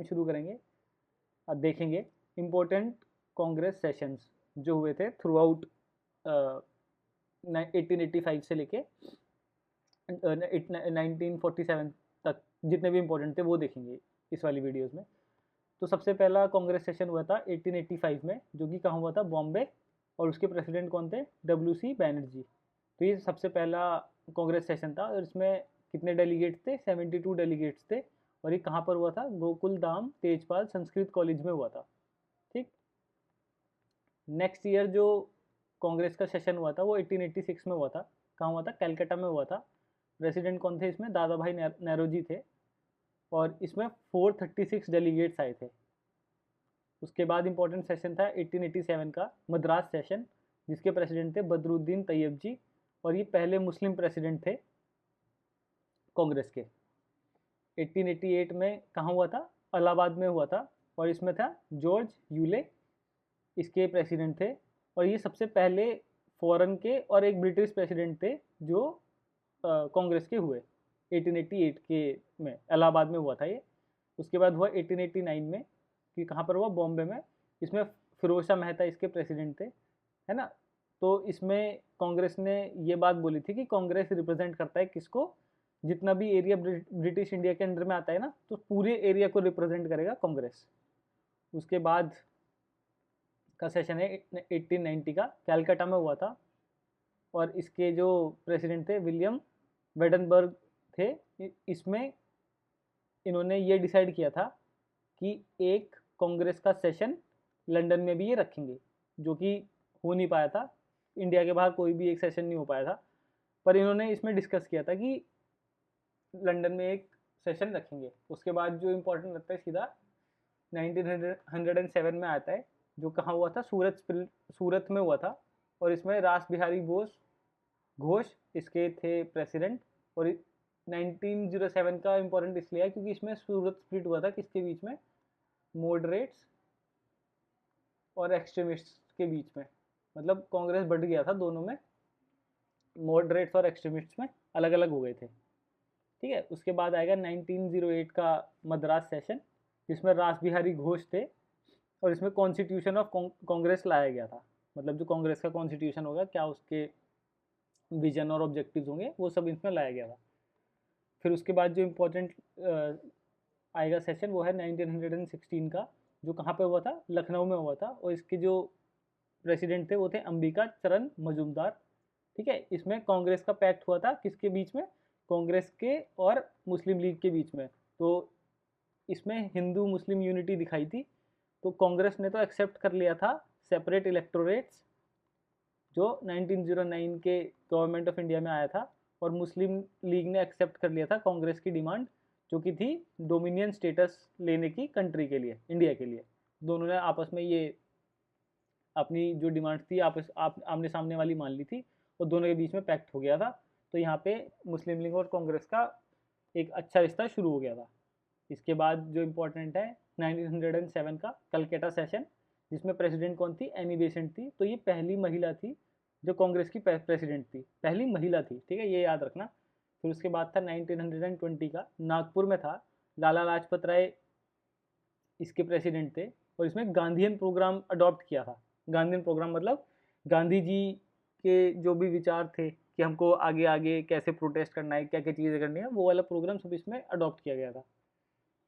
शुरू करेंगे। अब देखेंगे इम्पोर्टेंट कांग्रेस सेशंस जो हुए थे थ्रू आउट 1885 से लेके 1947 तक, जितने भी इम्पोर्टेंट थे वो देखेंगे इस वाली वीडियोस में। तो सबसे पहला कांग्रेस सेशन हुआ था 1885 में, जो कि कहाँ हुआ था, बॉम्बे, और उसके प्रेसिडेंट कौन थे, WC बैनर्जी। तो ये सबसे पहला कांग्रेस सेशन था, और इसमें कितने डेलीगेट्स थे, 72 डेलीगेट्स थे, और ये कहाँ पर हुआ था, गोकुल धाम तेजपाल संस्कृत कॉलेज में हुआ था। ठीक। नेक्स्ट ईयर जो कांग्रेस का सेशन हुआ था वो 1886 में हुआ था। कहाँ हुआ था, कलकत्ता में हुआ था। प्रेसिडेंट कौन थे इसमें, दादा भाई नेहरू थे, और इसमें 436 डेलीगेट्स आए थे। उसके बाद इंपॉर्टेंट सेशन था 1887 का मद्रास सेशन, जिसके प्रेसिडेंट थे बदरुद्दीन तैयब जी, और ये पहले मुस्लिम प्रेसिडेंट थे कांग्रेस के। 1888 में कहाँ हुआ था, इलाहाबाद में हुआ था, और इसमें था जॉर्ज यूले, इसके प्रेसिडेंट थे। और ये सबसे पहले फॉरेन के और एक ब्रिटिश प्रेसिडेंट थे जो कांग्रेस के हुए 1888 के में, इलाहाबाद में हुआ था ये। उसके बाद हुआ 1889 में, कि कहाँ पर हुआ, बॉम्बे में। इसमें फिरोज शाह मेहता इसके प्रेसिडेंट थे, है ना। तो इसमें कांग्रेस ने ये बात बोली थी कि कांग्रेस रिप्रेजेंट करता है किसको, जितना भी एरिया ब्रिटिश इंडिया के अंडर में आता है ना, तो पूरे एरिया को रिप्रेजेंट करेगा कांग्रेस। उसके बाद का सेशन है 1890 का, कैलकाटा में हुआ था, और इसके जो प्रेसिडेंट थे विलियम वेडनबर्ग थे। इसमें इन्होंने ये डिसाइड किया था कि एक कांग्रेस का सेशन लंदन में भी ये रखेंगे, जो कि हो नहीं पाया था। इंडिया के बाहर कोई भी एक सेशन नहीं हो पाया था, पर इन्होंने इसमें डिस्कस किया था कि लंदन में एक सेशन रखेंगे। उसके बाद जो इम्पोर्टेंट लगता है सीधा 1907 में आता है, जो कहाँ हुआ था, सूरत में हुआ था, और इसमें रास बिहारी घोष इसके थे प्रेसिडेंट। और 1907 का इम्पोर्टेंट इसलिए है क्योंकि इसमें सूरत स्प्लिट हुआ था किसके बीच में, मॉडरेट्स और एक्सट्रीमिस्ट्स के बीच में। मतलब कांग्रेस बढ़ गया था दोनों में, मॉडरेट्स और एक्सट्रीमिस्ट्स में अलग अलग हो गए थे। ठीक है। उसके बाद आएगा 1908 का मद्रास सेशन, जिसमें रास बिहारी घोष थे, और इसमें कॉन्स्टिट्यूशन ऑफ कांग्रेस लाया गया था। मतलब जो कांग्रेस का कॉन्स्टिट्यूशन होगा, क्या उसके विजन और ऑब्जेक्टिव्स होंगे, वो सब इसमें लाया गया था। फिर उसके बाद जो इम्पोर्टेंट आएगा सेशन वो है 1916 का, जो कहाँ पे हुआ था, लखनऊ में हुआ था, और इसके जो प्रेसिडेंट थे वो थे अंबिका चरण मजूमदार। ठीक है। इसमें कांग्रेस का पैक्ट हुआ था किसके बीच में, कांग्रेस के और मुस्लिम लीग के बीच में। तो इसमें हिंदू मुस्लिम यूनिटी दिखाई थी। तो कांग्रेस ने तो एक्सेप्ट कर लिया था सेपरेट इलेक्टोरेट्स, जो 1909 के गवर्नमेंट ऑफ इंडिया में आया था, और मुस्लिम लीग ने एक्सेप्ट कर लिया था कांग्रेस की डिमांड, जो कि थी डोमिनियन स्टेटस लेने की कंट्री के लिए, इंडिया के लिए। दोनों ने आपस में ये अपनी जो डिमांड थी आमने सामने वाली मान ली थी, और दोनों के बीच में पैक्ट हो गया था। तो यहाँ पे मुस्लिम लीग और कांग्रेस का एक अच्छा रिश्ता शुरू हो गया था। इसके बाद जो इम्पोर्टेंट है 1907 का कलकत्ता सेशन, जिसमें प्रेसिडेंट कौन थी, एनी बेसेंट थी। तो ये पहली महिला थी जो कांग्रेस की प्रेसिडेंट थी, पहली महिला थी। ठीक है, ये याद रखना। फिर उसके बाद था 1920 का, नागपुर में था, लाला लाजपत राय इसके प्रेसिडेंट थे, और इसमें गांधीयन प्रोग्राम अडॉप्ट किया था। गांधीयन प्रोग्राम मतलब गांधी जी के जो भी विचार थे कि हमको आगे आगे कैसे प्रोटेस्ट करना है, क्या क्या चीज़ें करनी है, वो वाला प्रोग्राम सब इसमें अडॉप्ट किया गया था।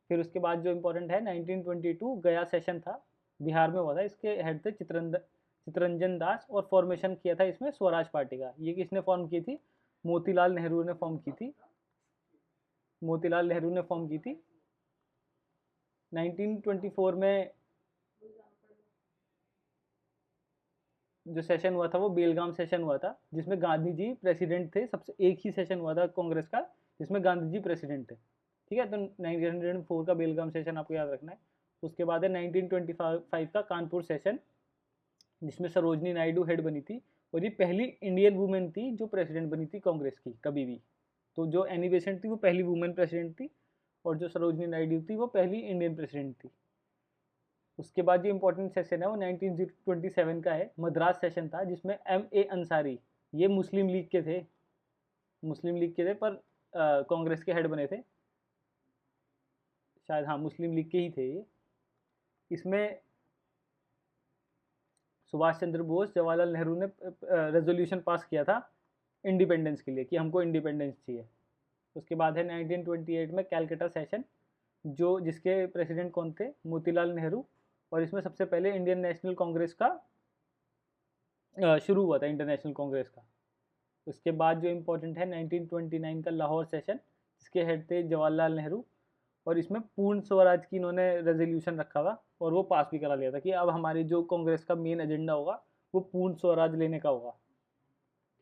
फिर उसके बाद जो इम्पोर्टेंट है 1922 गया सेशन था, बिहार में हुआ था। इसके हेड थे चितरंजन दास, और फॉर्मेशन किया था इसमें स्वराज पार्टी का। ये किसने फॉर्म की थी, मोतीलाल नेहरू ने फॉर्म की थी, मोतीलाल नेहरू ने फॉर्म की थी। 1924 में जो सेशन हुआ था वो बेलगाम सेशन हुआ था, जिसमें गांधी जी प्रेसिडेंट थे। सबसे एक ही सेशन हुआ था कांग्रेस का जिसमें गांधी जी प्रेसिडेंट थे। ठीक है, तो 1904 का बेलगाम सेशन आपको याद रखना है। उसके बाद है 1925 का कानपुर सेशन, जिसमें सरोजनी नायडू हेड बनी थी, और ये पहली इंडियन वुमेन थी जो प्रेसिडेंट बनी थी कांग्रेस की कभी भी। तो जो एनी बेसेंट थी वो पहली वुमेन प्रेसिडेंट थी, और जो सरोजनी नायडू थी वो पहली इंडियन प्रेसिडेंट थी। उसके बाद जो इंपॉर्टेंट सेशन है वो 1927 का है, मद्रास सेशन था, जिसमें MA अंसारी, ये मुस्लिम लीग के थे, मुस्लिम लीग के थे, पर कांग्रेस के हेड बने थे। शायद, हाँ मुस्लिम लीग के ही थे ये। इसमें सुभाष चंद्र बोस, जवाहरलाल नेहरू ने रेजोल्यूशन पास किया था इंडिपेंडेंस के लिए कि हमको इंडिपेंडेंस चाहिए। उसके बाद है 1928 में कैलकाटा सेशन, जो जिसके प्रेसिडेंट कौन थे, मोतीलाल नेहरू। और इसमें सबसे पहले इंडियन नेशनल कांग्रेस का शुरू हुआ था, इंटरनेशनल कांग्रेस का। उसके बाद जो इम्पोर्टेंट है 1929 का लाहौर सेशन, जिसके हेड थे जवाहरलाल नेहरू। और इसमें पूर्ण स्वराज की इन्होंने रेजोल्यूशन रखा था और वो पास भी करा लिया था कि अब हमारी जो कांग्रेस का मेन एजेंडा होगा वो पूर्ण स्वराज लेने का होगा।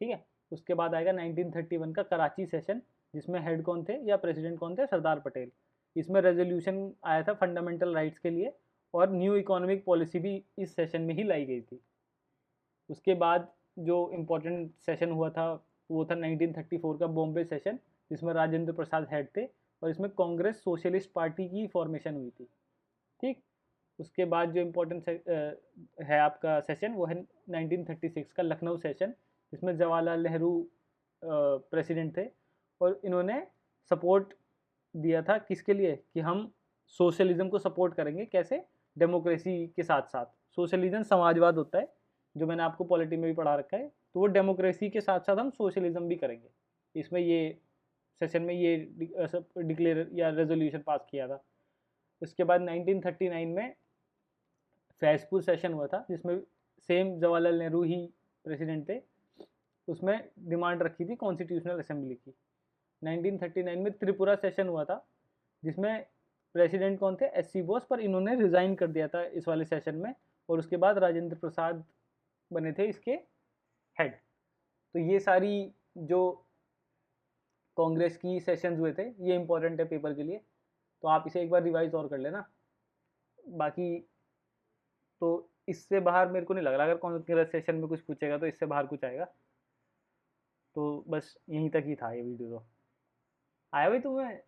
ठीक है। उसके बाद आएगा 1931 का कराची सेशन, जिसमें हेड कौन थे या प्रेसिडेंट कौन थे, सरदार पटेल। इसमें रेजोल्यूशन आया था फंडामेंटल राइट्स के लिए, और न्यू इकोनॉमिक पॉलिसी भी इस सेशन में ही लाई गई थी। उसके बाद जो इम्पोर्टेंट सेशन हुआ था वो था 1934 का बॉम्बे सेशन, जिसमें राजेंद्र प्रसाद हेड थे, और इसमें कांग्रेस सोशलिस्ट पार्टी की फॉर्मेशन हुई थी। ठीक। उसके बाद जो इम्पोर्टेंट है आपका सेशन वो है 1936 का लखनऊ सेशन, जिसमें जवाहरलाल नेहरू प्रेसिडेंट थे, और इन्होंने सपोर्ट दिया था किसके लिए, कि हम सोशलिज्म को सपोर्ट करेंगे। कैसे, डेमोक्रेसी के साथ साथ। सोशलिज्म समाजवाद होता है, जो मैंने आपको पॉलिटी में भी पढ़ा रखा है, तो वो डेमोक्रेसी के साथ साथ हम सोशलिज्म भी करेंगे। इसमें ये सेशन में ये डिक्लेयर या रेजोल्यूशन पास किया था। उसके बाद 1939 में फैजपुर सेशन हुआ था, जिसमें सेम जवाहरलाल नेहरू ही प्रेसिडेंट थे। उसमें डिमांड रखी थी कॉन्स्टिट्यूशनल असेंबली की। 1939 में त्रिपुरा सेशन हुआ था, जिसमें प्रेसिडेंट कौन थे, एस सी बोस, पर इन्होंने रिज़ाइन कर दिया था इस वाले सेशन में। और उसके बाद राजेंद्र प्रसाद बने थे इसके हेड। तो ये सारी जो कांग्रेस की सेशंस हुए थे ये इंपॉर्टेंट है पेपर के लिए, तो आप इसे एक बार रिवाइज और कर लेना। बाकी तो इससे बाहर मेरे को नहीं लग रहा, अगर कांग्रेस सेशन में कुछ पूछेगा तो इससे बाहर कुछ आएगा। तो बस यहीं तक ही था ये वीडियो। तो आया भाई तुम्हें